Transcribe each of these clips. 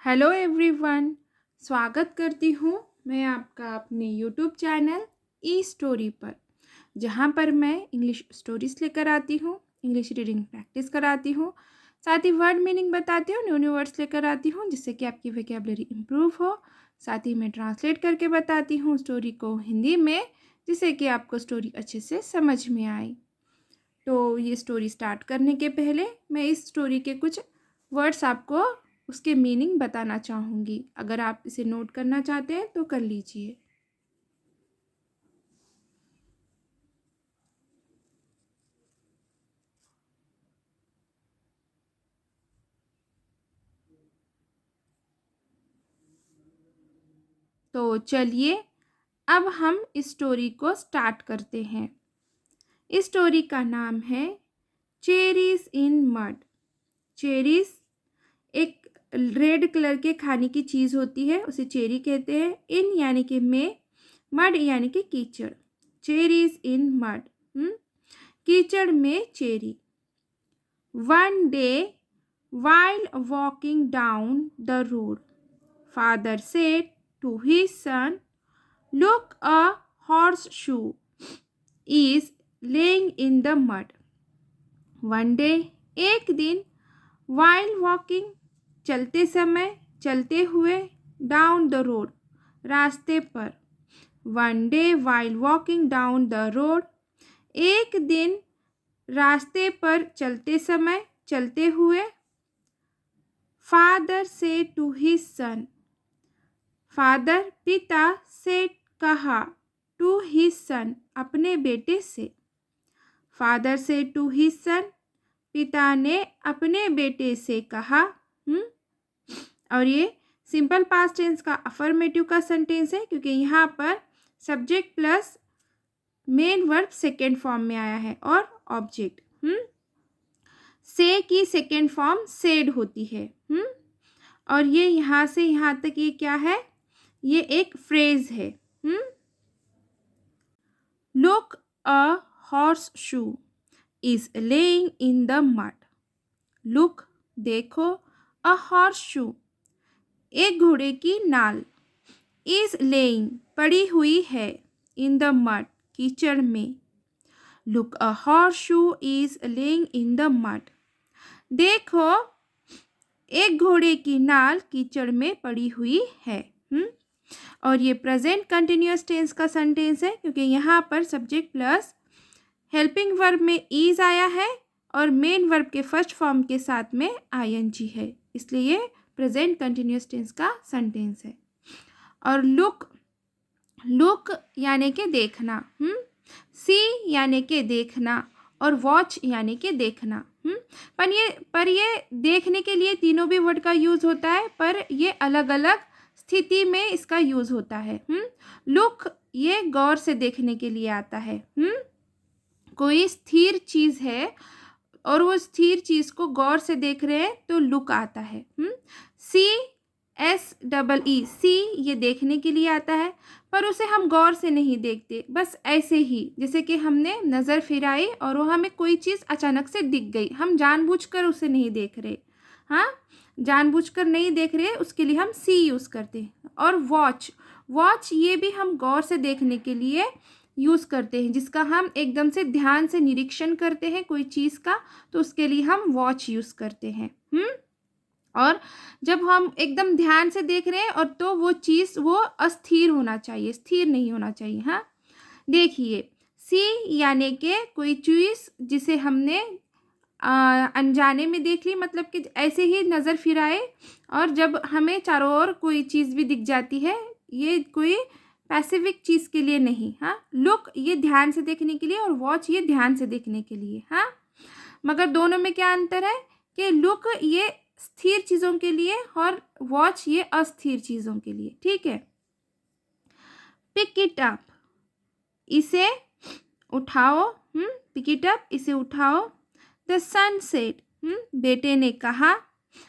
Hello everyone. स्वागत करती हूँ मैं आपका अपने यूट्यूब चैनल ई स्टोरी पर, जहाँ पर मैं इंग्लिश स्टोरीज लेकर आती हूँ, इंग्लिश रीडिंग प्रैक्टिस कराती हूँ, साथ ही वर्ड मीनिंग बताती हूँ, न्यू न्यू वर्ड्स लेकर आती हूँ जिससे कि आपकी वोकैबुलरी इम्प्रूव हो। साथ ही मैं ट्रांसलेट करके बताती हूँ स्टोरी को हिंदी में, जिससे कि आपको स्टोरी अच्छे से समझ में आए। तो ये स्टोरी स्टार्ट करने के पहले मैं इस स्टोरी के कुछ वर्ड्स आपको उसके मीनिंग बताना चाहूँगी। अगर आप इसे नोट करना चाहते हैं तो कर लीजिए। तो चलिए अब हम इस स्टोरी को स्टार्ट करते हैं। इस स्टोरी का नाम है चेरीज इन मड। चेरीज एक रेड कलर के खाने की चीज़ होती है, उसे चेरी कहते हैं। इन यानी कि में, मड यानी कि कीचड़। चेरीज इन मड, कीचड़ में cherry. One day, while walking down the road, father said to his son, "Look, a horseshoe is laying in the mud." One day, एक दिन, while walking, चलते समय, चलते हुए, down the road, रास्ते पर। One day, while walking down the road, एक दिन रास्ते पर चलते समय, चलते हुए, फादर से टू हिज सन, फादर पिता से कहा, टू हिज सन अपने बेटे से। फादर से टू हिज सन, पिता ने अपने बेटे से कहा। और ये सिंपल पास्ट टेंस का अफर्मेटिव का सेंटेंस है, क्योंकि यहाँ पर subject plus main verb second form में आया है और ऑब्जेक्ट। से की सेकेंड फॉर्म सेड होती है। और ये यहाँ से यहाँ तक ये क्या है? ये एक फ्रेज है। Look, a horse shoe is laying in the mud. Look, देखो, अ हॉर्स शू, एक घोड़े की नाल, इज लेइंग, पड़ी हुई है, इन द मड, कीचड़ में। Look, a horse shoe is laying in the mud, देखो, एक घोड़े की नाल कीचड़ में पड़ी हुई है। और ये प्रेजेंट कंटिन्यूअस टेंस का सेंटेंस है, क्योंकि यहाँ पर सब्जेक्ट प्लस हेल्पिंग वर्ब में इज आया है और मेन वर्ब के फर्स्ट फॉर्म के साथ में आईएनजी है, इसलिए ये प्रेजेंट कंटिन्यूअस टेंस का सेंटेंस है। और लुक, लुक यानी कि देखना, सी यानी कि देखना, और वॉच यानी कि देखना। पर ये देखने के लिए तीनों भी वर्ड का यूज होता है, पर ये अलग अलग स्थिति में इसका यूज होता है। लुक ये गौर से देखने के लिए आता है। कोई स्थिर चीज है और वो स्थिर चीज को गौर से देख रहे हैं तो लुक आता है। सी, SEE, सी ये देखने के लिए आता है, पर उसे हम गौर से नहीं देखते, बस ऐसे ही, जैसे कि हमने नज़र फिराई और वो हमें कोई चीज़ अचानक से दिख गई, हम जानबूझकर उसे नहीं देख रहे। हाँ, जानबूझकर नहीं देख रहे, उसके लिए हम सी यूज़ करते हैं। और वॉच, वॉच ये भी हम गौर से देखने के लिए यूज़ करते हैं, जिसका हम एकदम से ध्यान से निरीक्षण करते हैं कोई चीज़ का, तो उसके लिए हम वॉच यूज़ करते हैं। और जब हम एकदम ध्यान से देख रहे हैं और तो वो चीज़ वो अस्थिर होना चाहिए, स्थिर नहीं होना चाहिए। हाँ, देखिए, सी यानी कि कोई चीज़ जिसे हमने अनजाने में देख ली, मतलब कि ऐसे ही नज़र फिराए और जब हमें चारों ओर कोई चीज़ भी दिख जाती है, ये कोई पैसिफिक चीज़ के लिए नहीं। हाँ, लुक ये ध्यान से देखने के लिए और वॉच ये ध्यान से देखने के लिए। हाँ, मगर दोनों में क्या अंतर है कि लुक ये स्थिर चीज़ों के लिए और वॉच ये अस्थिर चीज़ों के लिए। ठीक है। पिक इट अप, इसे उठाओ। पिक इट अप, इसे उठाओ। द सन सेड, बेटे ने कहा।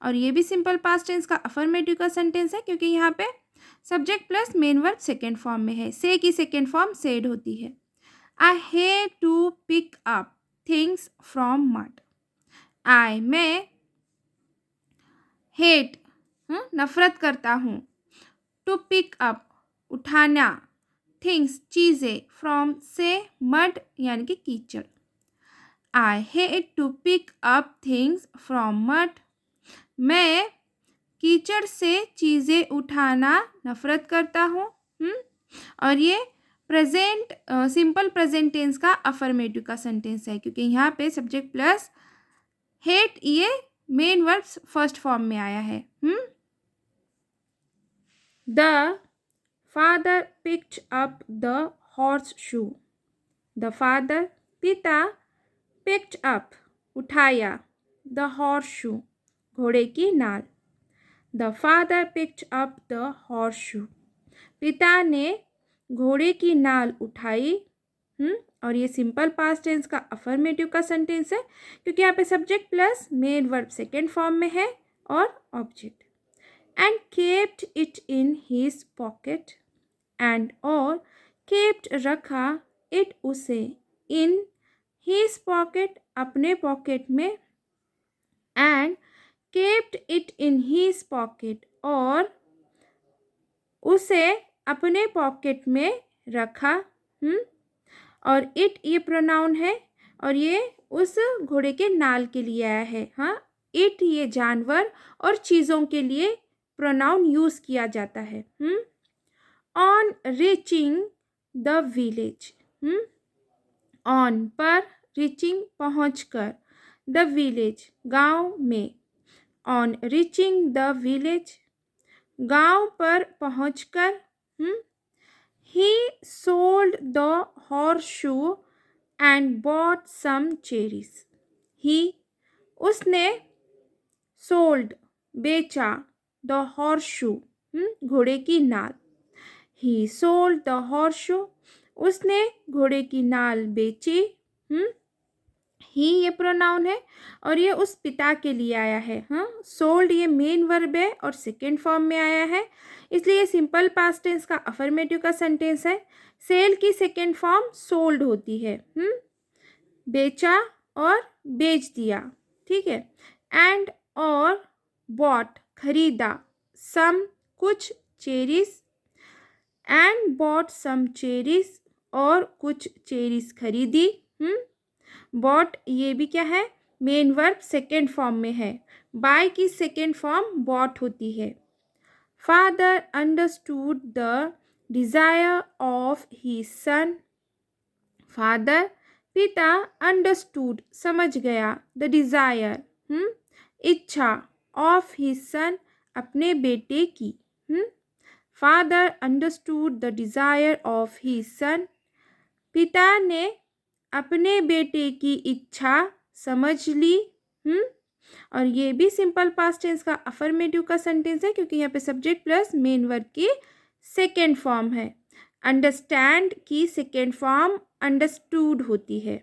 और ये भी सिंपल पास्ट टेंस का अफर्मेटिव का सेंटेंस है, क्योंकि यहाँ पे subject plus main verb second form में है। से की सेकेंड फॉर्म सेड होती है। I hate to pick up things from mud. I, मैं, हेट नफरत करता हूँ. टू पिक अप उठाना, थिंग्स चीज़ें, फ्रॉम से मड यानी कि कीचड़. I hate to pick up things from mud. मैं कीचड़ से चीज़ें उठाना नफरत करता हूँ. और ये प्रेजेंट सिंपल प्रेजेंट टेंस का अफर्मेटिव का सेंटेंस है, क्योंकि यहाँ पे सब्जेक्ट प्लस हेट ये मेन वर्ब्स फर्स्ट फॉर्म में आया है. The father picked up the horse shoe. The father पिता पिक्ड अप उठाया, द हॉर्स शू घोड़े की नाल. The father picked up the horse shoe. पिता ने घोड़े की नाल उठाई. और ये सिंपल पास्ट टेंस का अफर्मेटिव का सेंटेंस है, क्योंकि यहाँ पे subject plus main verb second form में है और object. And kept it in his pocket. And और केप्ट रखा, इट उसे, इन हिज पॉकेट अपने पॉकेट में. And kept it in his pocket और उसे अपने पॉकेट में रखा. और इट ये प्रोनाउन है और ये उस घोड़े के नाल के लिए आया है. इट ये जानवर और चीज़ों के लिए प्रोनाउन यूज़ किया जाता है. On reaching the village. On पर, रीचिंग पहुँच कर, द विलेज गाँव में. ऑन रीचिंग द विलेज गाँव पर पहुँचकर. He sold the horseshoe and bought some cherries. He उसने sold बेचा, the horseshoe घोड़े की नाल. He sold the horseshoe उसने घोड़े की नाल बेची. ही ये प्रोनाउन है और ये उस पिता के लिए आया है. सोल्ड ये मेन वर्ब है और सेकेंड फॉर्म में आया है, इसलिए ये सिंपल पास्ट टेंस का अफर्मेटिव का सेंटेंस है. सेल की सेकेंड फॉर्म सोल्ड होती है. बेचा और बेच दिया. ठीक है. एंड और बॉट खरीदा, सम कुछ, cherries. And bought some cherries और कुछ चेरीज खरीदी. बॉट ये भी क्या है, मेन वर्ब सेकेंड फॉर्म में है. बाय की सेकेंड फॉर्म बॉट होती है. Father understood the desire of his son. Father पिता अंडरस्टूड समझ गया, द डिज़ायर इच्छा, ऑफ हिज सन अपने बेटे की. Father understood the desire of his son पिता ने अपने बेटे की इच्छा समझ ली. और ये भी सिंपल पास्ट टेंस का अफर्मेटिव का सेंटेंस है, क्योंकि यहाँ पे सब्जेक्ट प्लस मेन वर्ब की सेकेंड फॉर्म है. अंडरस्टैंड की सेकेंड फॉर्म अंडरस्टूड होती है.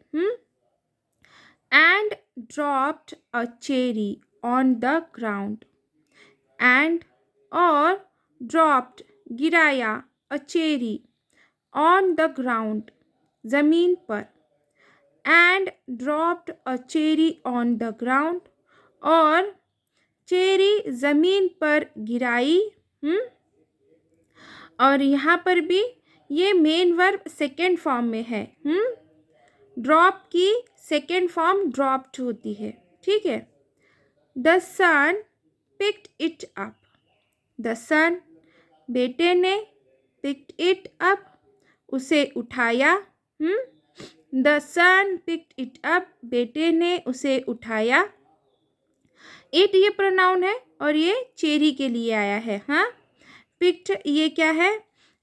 And dropped a cherry on the ground. And और ड्रॉप्ड गिराया, a cherry on the ground ज़मीन पर. And dropped a cherry on the ground और चेरी ज़मीन पर गिराई. और यहाँ पर भी ये मेन वर्ब सेकेंड फॉर्म में है. ड्रॉप की सेकेंड फॉर्म ड्रॉप्ड होती है. ठीक है. The son picked it up. The son बेटे ने, पिक्ड इट अप उसे उठाया. The son picked it up बेटे ने उसे उठाया. इट ये प्रोनाउन है और ये चेरी के लिए आया है. पिक्ड ये क्या है,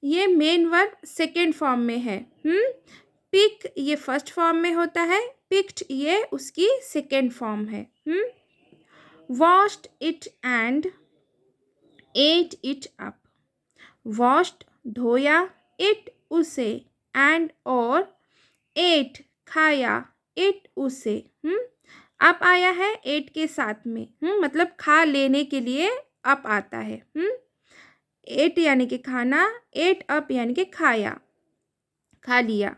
ये मेन वर्ब सेकेंड फॉर्म में है. पिक ये फर्स्ट फॉर्म में होता है, पिक्ड ये उसकी सेकेंड फॉर्म है. Washed it and at it up. Washed धोया, इट उसे, एंड और एट खाया, इट उसे. अप आया है एट के साथ में. मतलब खा लेने के लिए अप आता है. एट यानी कि खाना, एट अप यानी कि खाया, खा लिया.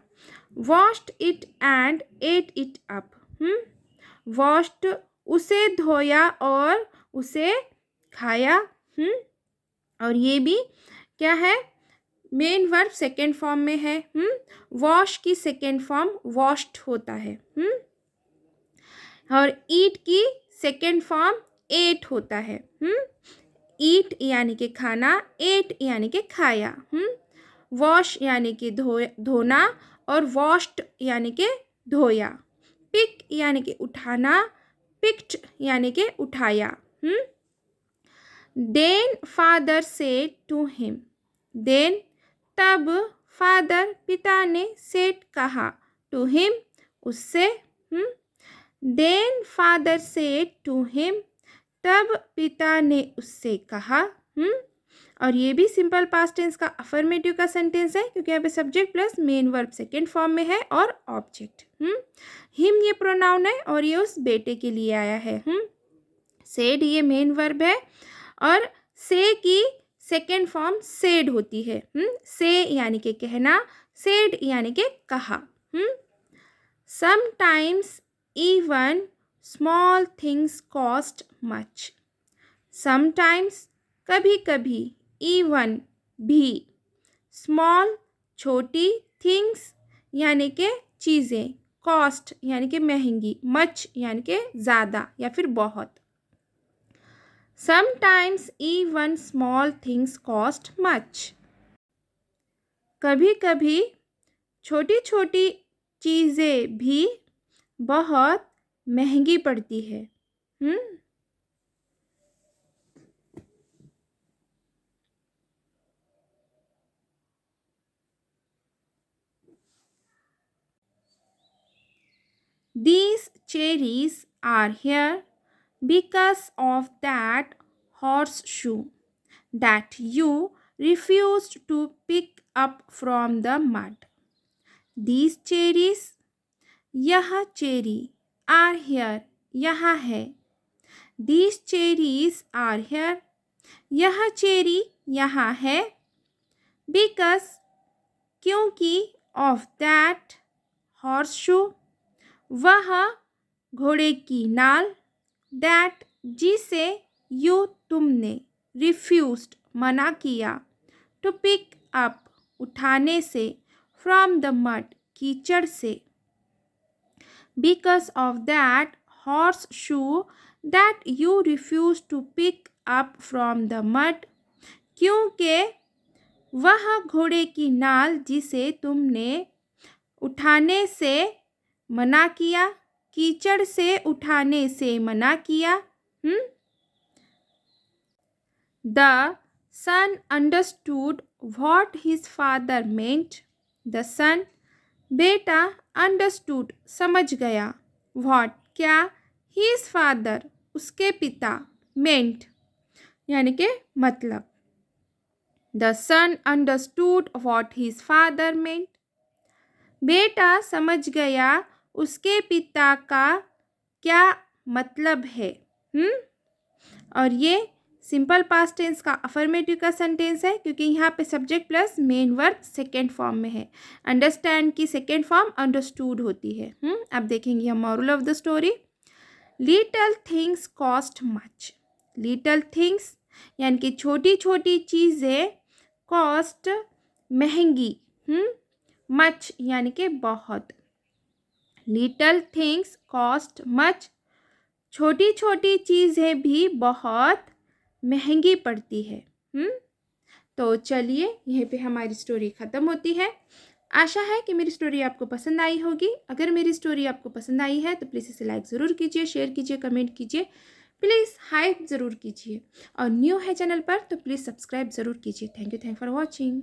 Washed it and at it up. Washed उसे धोया और उसे खाया. और ये भी क्या है, मेन वर्ब सेकेंड फॉर्म में है। वॉश की सेकेंड फॉर्म वॉश्ड होता है। और ईट की सेकेंड फॉर्म एट होता है। ईट यानी कि खाना, एट यानी कि खाया। वॉश यानी कि धोना और वॉश्ड यानी कि धोया। पिक यानी कि उठाना, पिक्ड यानी कि उठाया। Then father said to him, then तब फादर पिता ने सेड कहा, टू हिम उससे। Then father said to him तब पिता ने उससे कहा। और ये भी सिंपल पास्ट टेंस का अफर्मेटिव का सेंटेंस है, क्योंकि यहाँ पे subject plus main verb second form में है और ऑब्जेक्ट। हिम ये प्रोनाउन है और ये उस बेटे के लिए आया है। सेड ये मेन वर्ब है और से की सेकेंड फॉर्म सेड होती है। से यानी कि कहना, सेड यानी कि कहा। Sometimes even small things cost much. Sometimes कभी कभी, इवन भी, स्मॉल छोटी, थिंग्स यानी कि चीज़ें, कॉस्ट यानी कि महंगी, मच यानी कि ज़्यादा या फिर बहुत। Sometimes even small things cost much. कभी कभी छोटी छोटी चीज़ें भी बहुत महंगी पड़ती है। These cherries are here because of that horseshoe that you refused to pick up from the mud. These cherries, यह चेरी, are here, यहाँ है। These cherries are here, यह चेरी यहाँ है। Because, क्योंकि, of that horseshoe, वह घोड़े की नाल, दैट जिसे, यू तुमने, रिफ्यूज्ड मना किया, टू पिक अप उठाने से, फ्रॉम द मड कीचड़ से। Because of that horse shoe that you refuse to pick up from the mud, क्योंकि वह घोड़े की नाल जिसे तुमने उठाने से मना किया, कीचड़ से उठाने से मना किया। The son understood what his father meant. The son बेटा, अंडरस्टूड समझ गया, व्हाट क्या, हिज फादर उसके पिता, मेंट यानी कि मतलब। The son understood what his father meant, बेटा समझ गया उसके पिता का क्या मतलब है। और ये सिंपल पास्ट टेंस का अफर्मेटिव का सेंटेंस है, क्योंकि यहाँ पे subject plus main verb second form में है। अंडरस्टैंड की सेकेंड फॉर्म अंडरस्टूड होती है। अब देखेंगे हम moral of the story. Little things cost much. Little things यानी कि छोटी छोटी चीज़ें, कॉस्ट महंगी, मच यानी कि बहुत। लिटल थिंग्स कॉस्ट मच, छोटी छोटी चीज़ें भी बहुत महंगी पड़ती है। तो चलिए यहीं पे हमारी स्टोरी ख़त्म होती है। आशा है कि मेरी स्टोरी आपको पसंद आई होगी। अगर मेरी स्टोरी आपको पसंद आई है तो प्लीज़ इसे लाइक ज़रूर कीजिए, शेयर कीजिए, कमेंट कीजिए, प्लीज़ हाइप ज़रूर कीजिए। और न्यू है चैनल पर तो प्लीज़ सब्सक्राइब ज़रूर कीजिए। Thank you for watching.